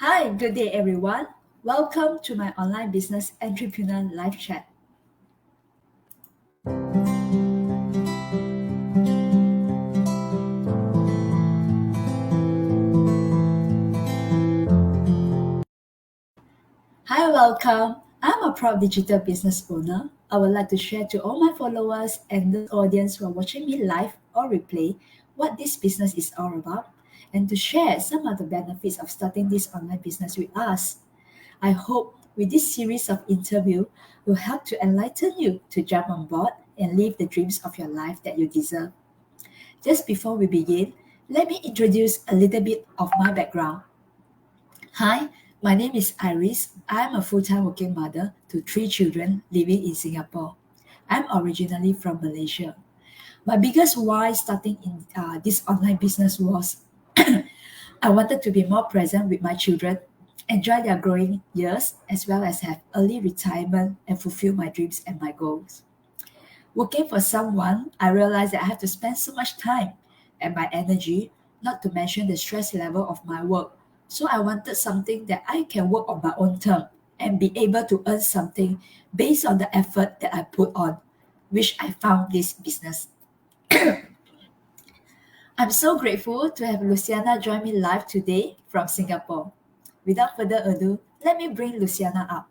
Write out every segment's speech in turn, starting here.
Hi, good day everyone. Welcome to my online business entrepreneur live chat. Hi, welcome. I'm a proud digital business owner. I would like to share to all my followers and the audience who are watching me live or replay what this business is all about and to share some of the benefits of starting this online business with us. I hope with this series of interview will help to enlighten you to jump on board and live the dreams of your life that you deserve. Just before we begin, let me introduce a little bit of my background. Hi, my name is Iris. I'm a full-time working mother to three children living in Singapore. I'm originally from Malaysia. My biggest why starting in this online business was I wanted to be more present with my children, enjoy their growing years, as well as have early retirement and fulfill my dreams and my goals. Working for someone, I realized that I have to spend so much time and my energy, not to mention the stress level of my work. So I wanted something that I can work on my own term and be able to earn something based on the effort that I put on, which I found this business. I'm so grateful to have Luciana join me live today from Singapore. Without further ado, let me bring Luciana up.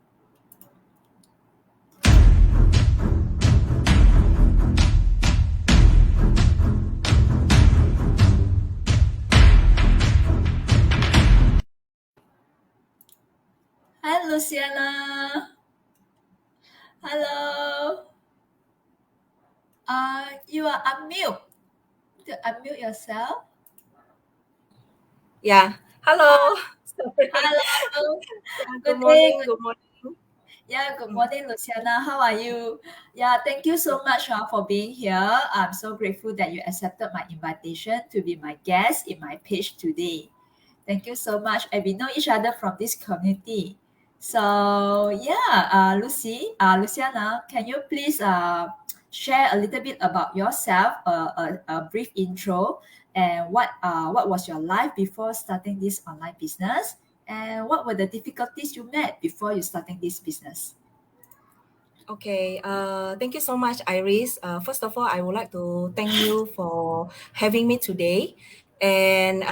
Hi, Luciana. Hello. You are unmute. To unmute yourself. Yeah. Hello. Sorry. Hello. Yeah, good Good day. morning. Good morning. Yeah, good morning, Luciana. How are you? Yeah, thank you so much for being here. I'm so grateful that you accepted my invitation to be my guest in my page today. Thank you so much. And we know each other from this community. So yeah, Luciana, can you please share a little bit about yourself, a brief intro, and what was your life before starting this online business, and what were the difficulties you met before you starting this business? Okay. Thank you so much, Iris. First of all, I would like to thank you for having me today. And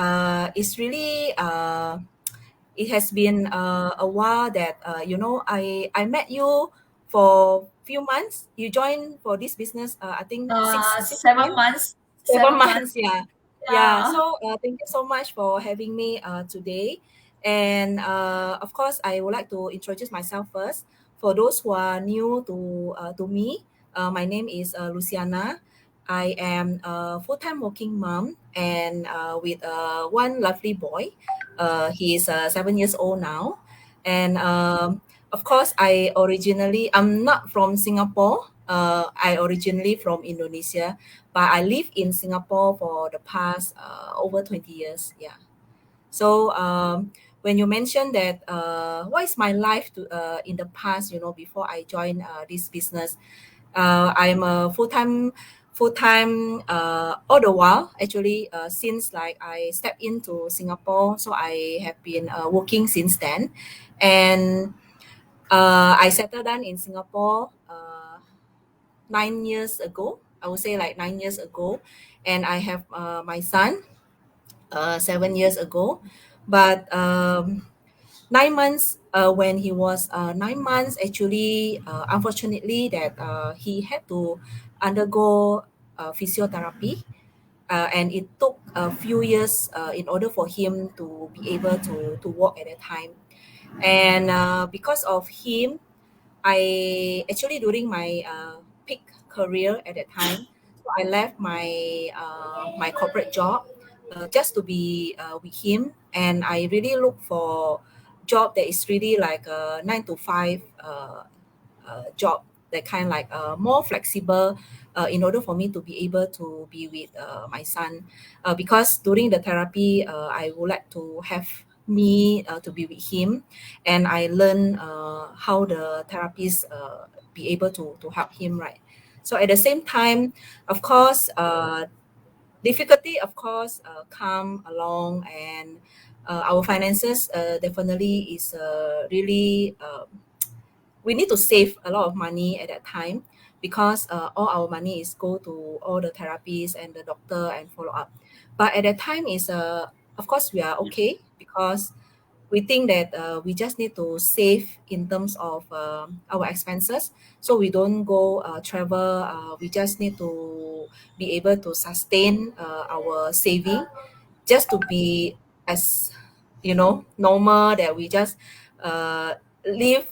it has been a while that I met you for few months. You joined for this business. I think six Seven months, months. 7 7 months. months. Yeah. Yeah. Yeah. So thank you so much for having me today. And of course, I would like to introduce myself first. For those who are new to me, my name is Luciana. I am a full-time working mom and with one lovely boy. He is 7 years old now. And of course, I'm not from Singapore. I originally from Indonesia, but I live in Singapore for the past over 20 years. Yeah. So when you mentioned that, what is my life in the past? Before I joined this business, I'm a full time all the while actually since like I stepped into Singapore. So I have been working since then, and I settled down in Singapore 9 years ago. I would say like 9 years ago, and I have my son 7 years ago. But 9 months when he was 9 months, actually, unfortunately, that he had to undergo physiotherapy, and it took a few years in order for him to be able to walk at that time. And because of him, I actually during my peak career at that time, so I left my corporate job just to be with him, and I really look for job that is really like a 9 to 5 job, that kind like more flexible, in order for me to be able to be with my son, because during the therapy I would like to have me to be with him, and I learn how the therapists be able to help him, right? So at the same time, of course, difficulty, of course, come along, and our finances definitely is really we need to save a lot of money at that time, because all our money is go to all the therapies and the doctor and follow up. But at that time is of course we are okay, because we think that we just need to save in terms of our expenses, so we don't go travel. We just need to be able to sustain our saving, just to be as normal, that we just live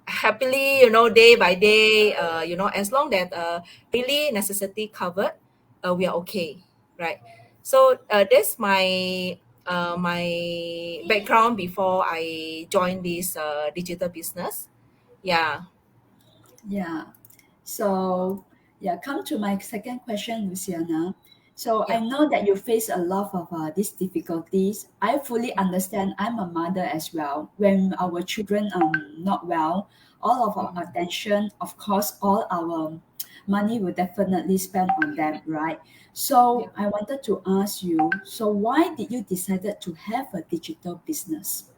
happily, day by day, as long that really necessity covered, we are okay, right? So that's my background before I joined this digital business. Yeah. Yeah. So, yeah, come to my second question, Luciana. So, I Yeah. know that you face a lot of these difficulties. I fully Mm-hmm. understand. I'm a mother as well. When our children are not well, all of our Mm-hmm. attention, of course, all our money will definitely spend on them, right? So, Yeah. I wanted to ask you, so why did you decided to have a digital business?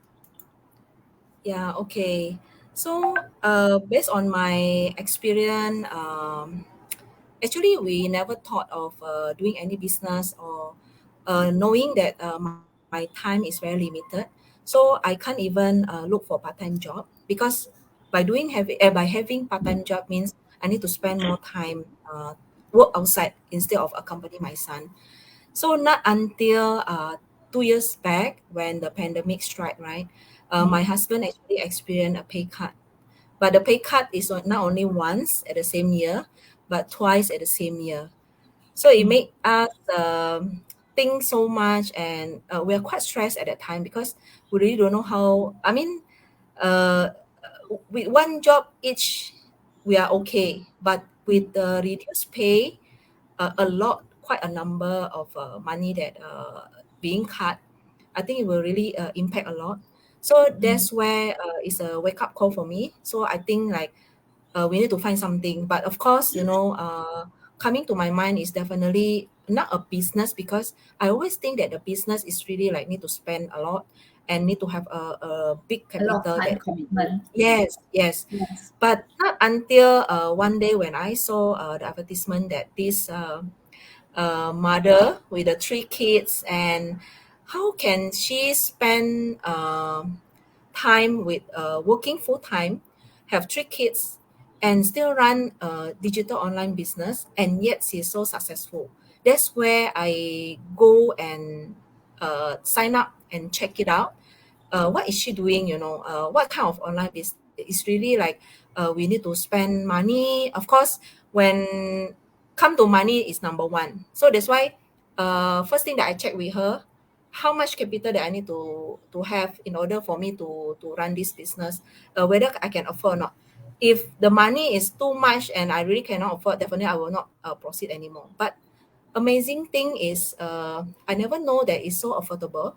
Yeah. Okay. So based on my experience, actually, we never thought of doing any business, or knowing that my time is very limited. So I can't even look for part-time job, because by having part-time job means I need to spend more time work outside instead of accompany my son. So not until 2 years back, when the pandemic struck, right? My Mm, husband actually experienced a pay cut, but the pay cut is not only once at the same year, but twice at the same year. So it mm, made us think so much, and we are quite stressed at that time, because we really don't know how. I mean, uh, with one job each, we are okay, but with mm, the reduced pay, a lot, quite a number of money that being cut, I think it will really impact a lot. So mm. that's where it's a wake up call for me. So I think like we need to find something. But of course, coming to my mind is definitely not a business, because I always think that the business is really like need to spend a lot, and need to have a big A lot of capital time that. commitment. Yes, yes. Yes. But not until one day when I saw the advertisement that this mother with the three kids, and how can she spend time with working full time, have three kids, and still run a digital online business, and yet she's so successful. That's where I go and sign up and check it out. What is she doing? What kind of online business? It's really like we need to spend money. Of course, when come to money is number one. So that's why first thing that I check with her, how much capital that I need to have in order for me to run this business, whether I can afford or not. If the money is too much and I really cannot afford, definitely I will not proceed anymore. But amazing thing is I never know that it's so affordable.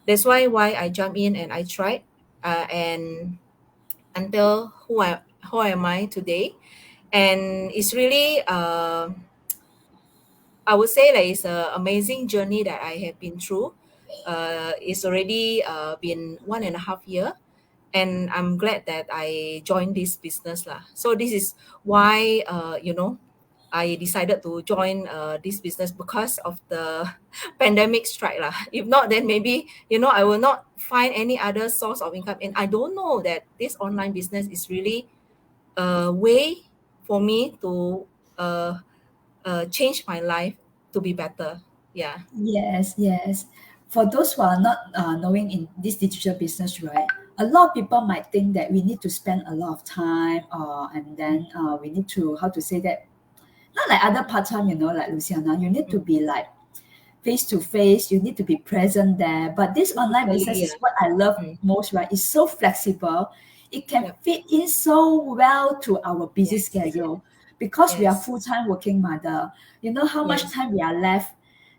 That's why I jump in and I tried, and until who am I today. And it's really I would say that it's an amazing journey that I have been through. It's already been 1.5 year, and I'm glad that I joined this business lah. So this is why I decided to join this business, because of the pandemic strike lah. If not, then maybe I will not find any other source of income, and I don't know that this online business is really a way for me to uh, change my life to be better. Yeah. Yes, yes. For those who are not knowing in this digital business, right? A lot of people might think that we need to spend a lot of time, and then we need to how to say that, not like other part time, like Luciana. You need to Mm. be like face to face. You need to be present there. But this online business Physically, is yeah. what I love Mm. most, right? It's so flexible. It can Yep. fit in so well to our busy Yes. schedule because we are Yes. full time working mother. You know how much Yes. time we are left.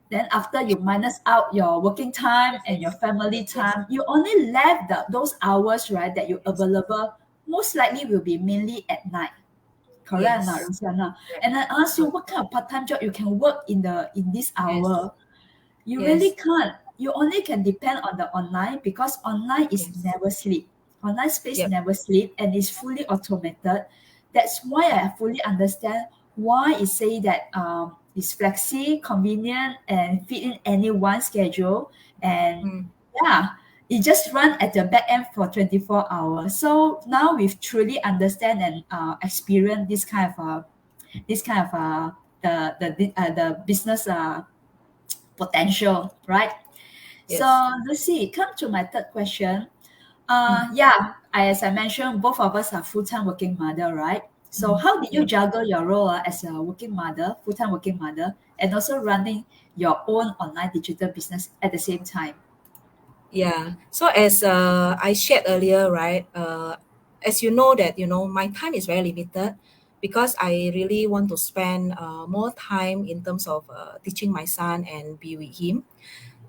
Then after you minus out your working time and your Yes. family Yes. time, you only left those hours, right, that you Yes. available most likely will be mainly at night. Correct or not, Yes. Luciana? Correct. And I ask you Correct. what kind of part-time job you can work in this Yes. hour. You really Yes. can't. You only can depend on the online because online is Yes. never sleep. Online space Yep. never sleep and is fully automated. That's why I fully understand why it say that it's flexi, convenient, and fit in anyone's schedule. And Mm. yeah, it just run at the back end for 24 hours. So now we've truly understand and experience this kind of the business potential, right? So Yes. let's see. Come to my third question. Mm. Yeah, as I mentioned, both of us are full-time working mother, right? So Mm. how did you Yep. juggle your role as a working mother, full-time working mother, and also running your own online digital business at the same time? Yeah. So as I shared earlier, right? As you know that my time is very limited because I really want to spend more time in terms of teaching my son and be with him.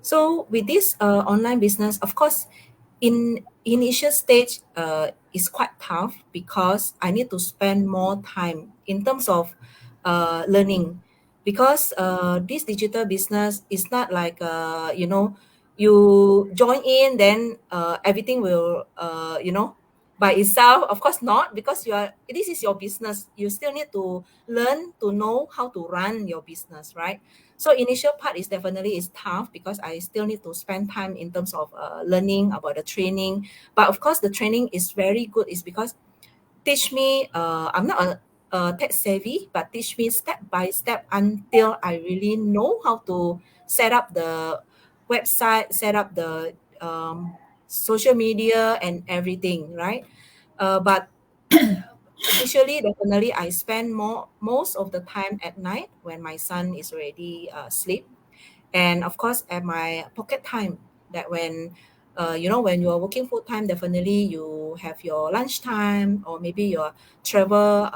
So with this online business, of course, in initial stage, is quite tough because I need to spend more time in terms of learning. Because this digital business is not like you join in, then everything will by itself. Of course not, because this is your business. You still need to learn to know how to run your business, right? So initial part is definitely is tough because I still need to spend time in terms of learning about the training. But of course, the training is very good. Is because teach me. I'm not a tech savvy, but teach me step by step until I really know how to set up the website, set up the social media and everything, right? But initially, definitely, I spend most of the time at night when my son is already asleep, and of course at my pocket time, that when when you are working full time, definitely you have your lunch time or maybe your travel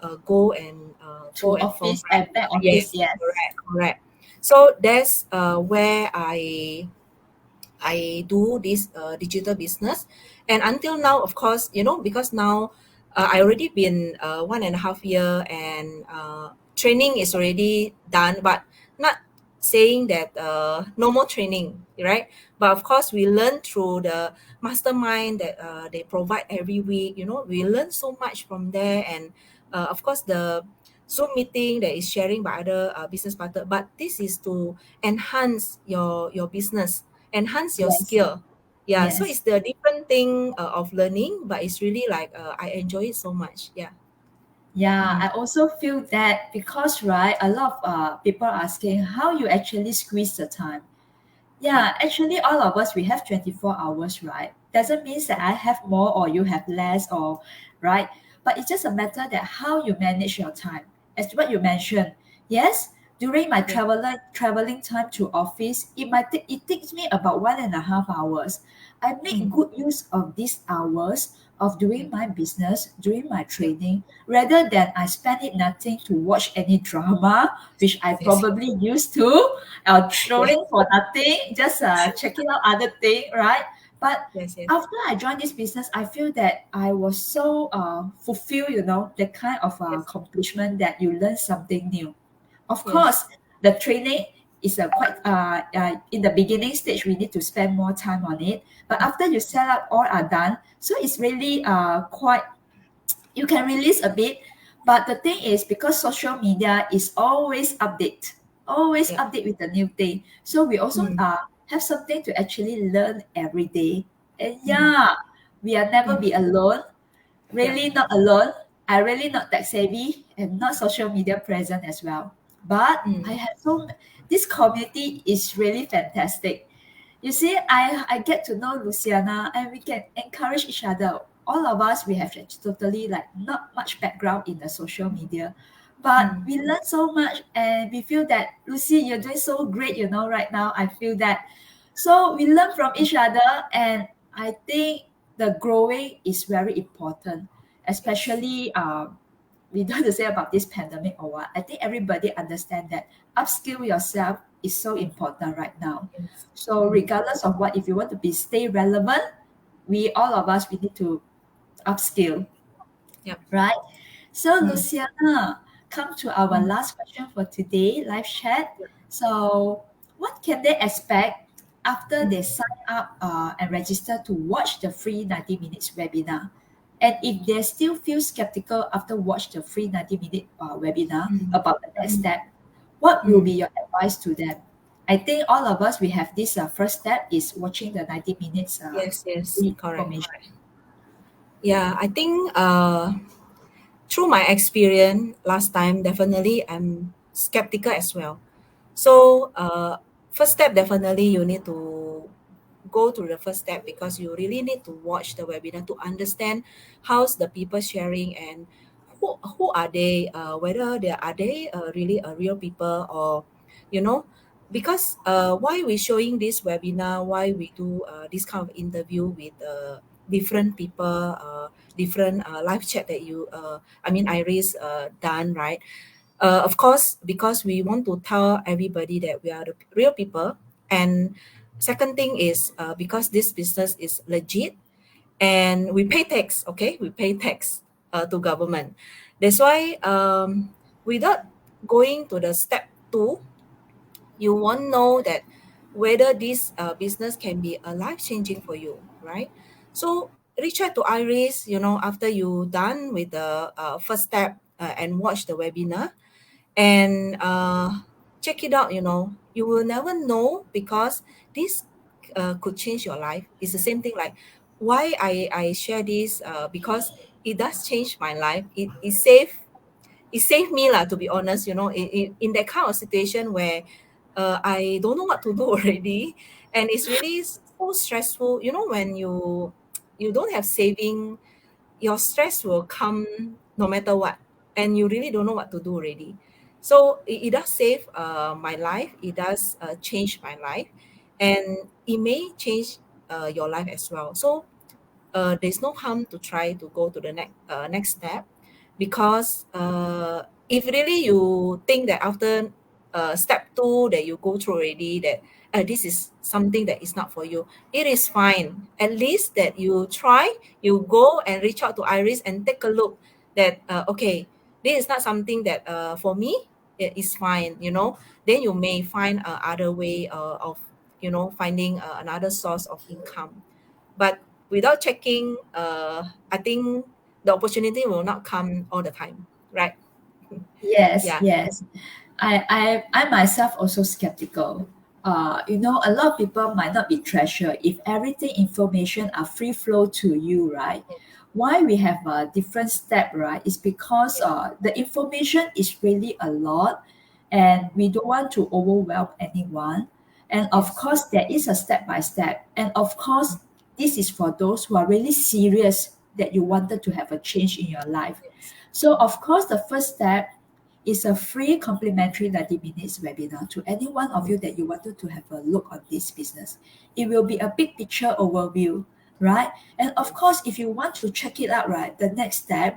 To go and from, office and back office, yes, yes. correct, correct. So that's where I do this digital business. And until now, of course, because now I already been 1.5 year, and training is already done, but not saying that no more training, right? But of course, we learn through the mastermind that they provide every week. We learn so much from there, and of course, the Zoom meeting that is sharing by other business partner. But this is to enhance your business, enhance your Yes, skill. Yeah, so yes. it's the different thing of learning, but it's really like I enjoy it so much. Yeah. Yeah, Mm. I also feel that because, right, a lot of people are asking how you actually squeeze the time. Yeah. Yeah, actually, all of us, we have 24 hours, right? Doesn't mean that I have more or you have less, or right? But it's just a matter that how you manage your time. As what you mentioned, yes, during my Yeah. traveling time to office, it takes me about 1.5 hours. I make Mm. good use of these hours of Yeah. doing my business, doing my Yeah. training, rather than I spend it nothing to watch any drama, which I Yes. probably used to, Yes. trolling for nothing, just checking out other thing, right? But Yes. Yes. after I joined this business, I feel that I was so fulfilled, the kind of Yes. accomplishment that you learn something new. Of Yes. course, the training is a quite in the beginning stage. We need to spend more time on it, but after you set up, all are done. So it's really quite, you can release a bit, but the thing is because social media is always Yeah. update with the new thing, so we also Mm. have something to actually learn every day. And Mm. yeah, we are never Mm. be alone, Yeah. really not alone. I really not tech savvy and not social media present as well, but I Mm. have this community is really fantastic. You see, I get to know Luciana and we can encourage each other. All of us, we have totally like not much background in the social media, but Mm. we learn so much and we feel that Lucy, you're doing so great, right now. I feel that. So we learn from each other, and I think the growing is very important, Yes. especially we don't have to say about this pandemic or what. I think everybody understand that upskill yourself is so important right now. Yes. So Mm. regardless of what, if you want to be stay relevant, we all of us we need to upskill, Yep. right? So, Mm. Luciana, come to our Mm. last question for today, live chat. So, what can they expect after they Mm. sign up and register to watch the free 90 minutes webinar? And if they still feel skeptical after watch the free 90-minute webinar Mm. about the next Mm. step, what will be Mm. your advice to them? I think all of us, we have this first step is watching the 90 minutes Yes, yes, free correct, information. correct. Yeah, I think through my experience last time, definitely I'm skeptical as well. So, first step, definitely you need to go to the first step because you really need to watch the webinar to understand how's the people sharing and who are they, whether they are really a real people or you know because why we showing this webinar, why we do this kind of interview with different people, different live chat that Iris done, right? Of course, because we want to tell everybody that we are the real people. And second thing is because this business is legit and we pay tax, okay? We pay tax to government. That's why without going to the step two, you won't know that whether this business can be a life changing for you, right? So reach out to Iris, after you done with the first step and watch the webinar and check it out. You will never know because this could change your life. It's the same thing like why I share this because it does change my life. It saved me lah, to be honest, in that kind of situation where I don't know what to do already, and it's really so stressful. When you don't have saving, your stress will come no matter what, and you really don't know what to do already. So it does save my life. It does change my life, and it may change your life as well. So there's no harm to try to go to the next step because if really you think that after step two that you go through already that this is something that is not for you, it is fine. At least that you try, you go and reach out to Iris and take a look that okay, this is not something that for me it is fine. Then you may find other way of finding another source of income. But without checking, I think the opportunity will not come all the time, right? Yes, Yeah. yes. I myself also skeptical. A lot of people might not be treasured if everything information are free flow to you, right? Why we have a different step, right? Is because Yeah. the information is really a lot, and we don't want to overwhelm anyone. And of Yes. course, there is a step by step. And of course, this is for those who are really serious that you wanted to have a change in your life. Yes. So, of course, the first step is a free complimentary 90 minutes webinar to any one of Mm. you that you wanted to have a look on this business. It will be a big picture overview, right? And of Yes. course, if you want to check it out, right, the next step,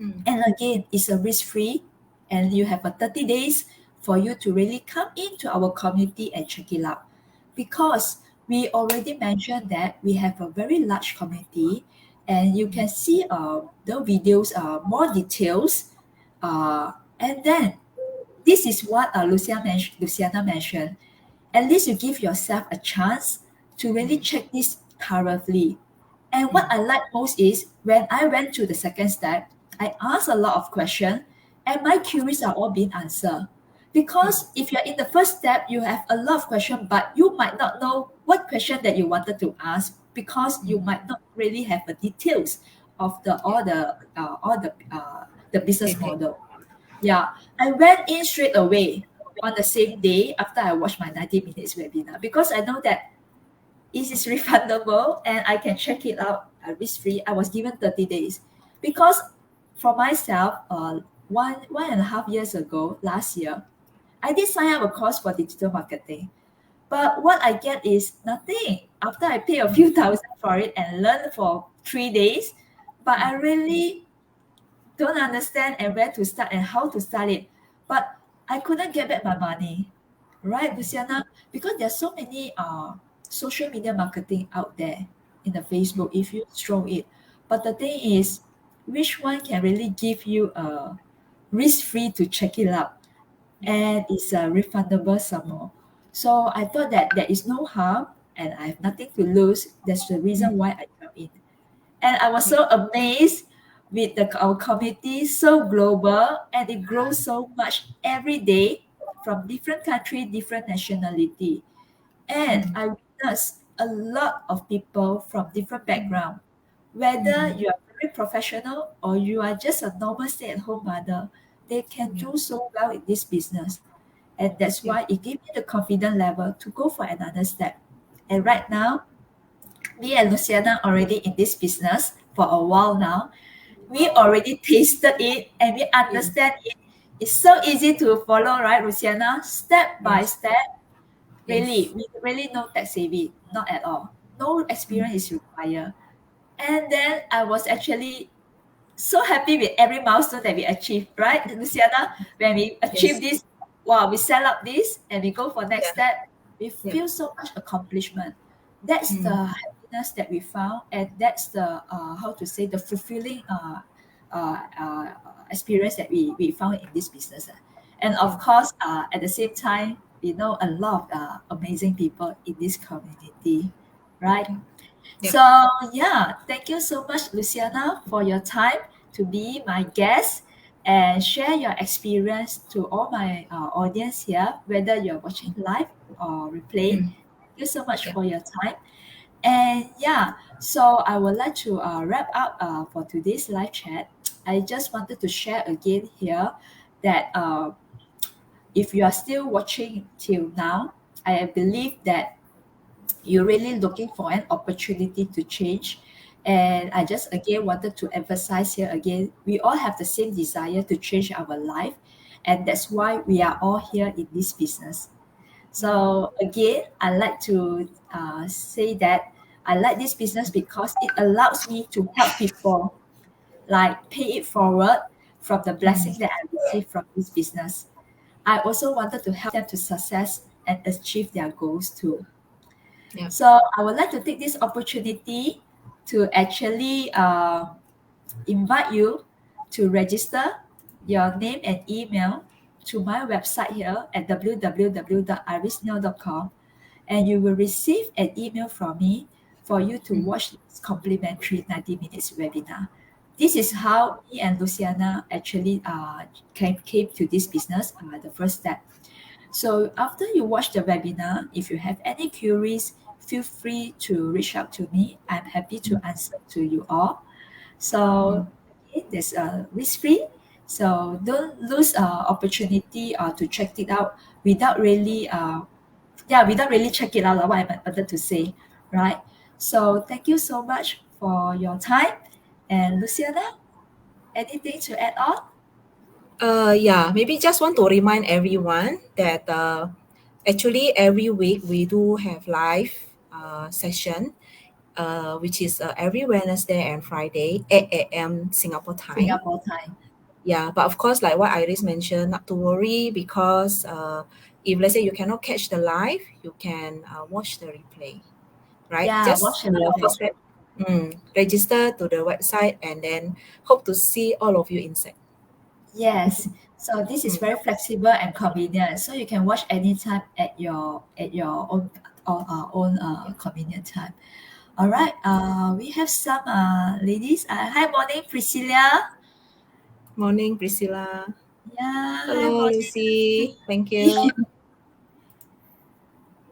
Mm. and again, it's a risk free, and you have a 30 days for you to really come into our community and check it out. Because we already mentioned that we have a very large community, and you Mm. can see the videos, more details. And then this is what Luciana mentioned. At least you give yourself a chance to really Mm. check this thoroughly. And what Mm. I like most is when I went to the second step, I asked a lot of questions and my queries are all being answered. Mm. Because if you're in the first step, you have a lot of questions, but you might not know what question that you wanted to ask because you Mm. might not really have the details of Yeah. the business Okay. model. Yeah, I went in straight away on the same day after I watched my 90 minutes webinar because I know that it is refundable and I can check it out risk free. I was given 30 days because for myself, one and a half years ago, last year, I did sign up a course for digital marketing. But what I get is nothing after I pay a Mm. few thousand for it and learn for 3 days. But I Mm. really don't understand and where to start and how to start it. But I couldn't get back my money, right, Mm. Luciana? Because there's so many social media marketing out there in the Facebook if you throw it. But the thing is, which one can really give you a risk-free to check it out, and it's refundable some more. So I thought that there is no harm and I have nothing to lose. That's the reason why I come in. And I was Yeah. so amazed with our community, so global, and it grows so much every day from different country, different nationality. And Mm, I witnessed a lot of people from different background, whether mm, you are very professional or you are just a normal stay-at-home mother, they can yeah. do so well in this business. And that's Yeah. why it gave me the confidence level to go for another step. And right now, me and Luciana already in this business for a while now. We already tasted it and we Yeah. understand it. It's so easy to follow, right, Luciana? Step by Yes. step. Really, Yes. we really no tech savvy, not at all. No Mm, experience is required. And then I was actually so happy with every milestone that we achieved, right, Luciana? When we achieve yes. this, wow, we set up this and we go for next Yeah. step, we Yeah. feel so much accomplishment. That's the Mm, happiness that we found, and that's the how to say the fulfilling experience that we found in this business. And yeah. of course, at the same time, we know a lot of amazing people in this community, right? Yeah. Yep. So yeah, thank you so much, Luciana, for your time to be my guest and share your experience to all my audience here, whether you're watching live or replay. Mm, Thank you so much yeah. for your time. And yeah, so I would like to wrap up for today's live chat. I just wanted to share again here that if you are still watching till now, I believe that you're really looking for an opportunity to change. And I just again wanted to emphasize here again, we all have the same desire to change our life. And that's why we are all here in this business. Mm, So again, I like to say that I like this business because it allows me to help people like pay it forward from the blessing mm, that I receive from this business. I also wanted to help them to success and achieve their goals too. yeah. So I would like to take this opportunity to actually invite you to register your name and email to my website here at www.irisneil.com, and you will receive an email from me for you to Mm, watch this complimentary 90 minutes webinar. This is how me and Luciana actually came to this business, the first step. So after you watch the webinar, if you have any queries, feel free to reach out to me. I'm happy to answer to you all. mm, So again, there's a risk free. So don't lose opportunity to check it out without really without really check it out what I wanted to say, right? So thank you so much for your time. And Luciana, anything to add on? Yeah, maybe just want to remind everyone that actually every week we do have live session, which is every Wednesday and Friday, 8 a.m. Singapore time. Singapore time. Yeah, but of course, like what Iris mentioned, not to worry because if let's say you cannot catch the live, you can watch the replay, right? Yeah, Just watch the replay. first step, register to the website and then hope to see all of you inside. Yes. So this is Mm, very flexible and convenient. So you can watch anytime at your own yeah. convenient time. All right. We have some ladies. Hi, morning, Priscilla. Morning, Priscilla. Yeah. Hi, Hello, morning, Lucy. Thank Lucy. you,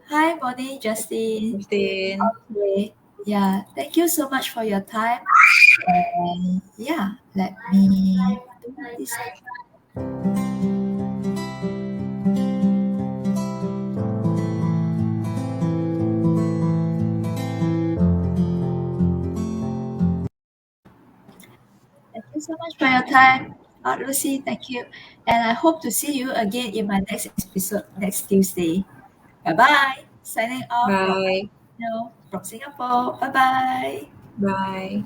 Hi, morning, Justin. Christine. Okay. Yeah. Thank you so much for your time. And yeah, let me do this. Thank you so much for your time, Lucy. Thank you. And I hope to see you again in my next episode next Tuesday. Bye bye. Signing off from Bye. from Singapore. Bye bye. Bye.